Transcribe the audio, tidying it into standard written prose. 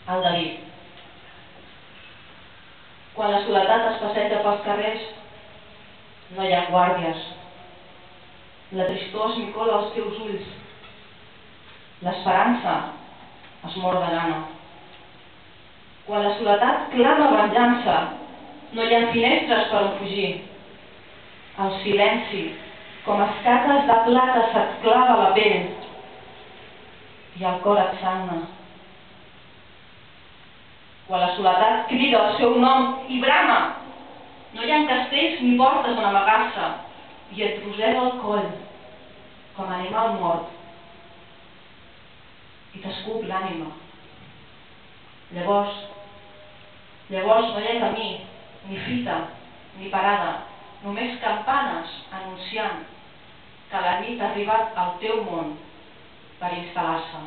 el David. Quan la soledat es passeja pels carrers, no hi ha guàrdies. La tristor es micola als teus ulls. L'esperança es mor de gana. Quan la soledat clama venjança, no hi ha finestres per on fugir. El silenci, com escates de plata, se't clava la pell i el cor et sagna. Quan la soledat crida el seu nom i brama, no hi ha castells ni portes on amagar-se i et rosega el coll com animal mort i t'escup l'ànima. Llavors no hi ha camí, ni fita, ni parada, només campanes anunciant que la nit ha arribat al teu món per instal·lar-se.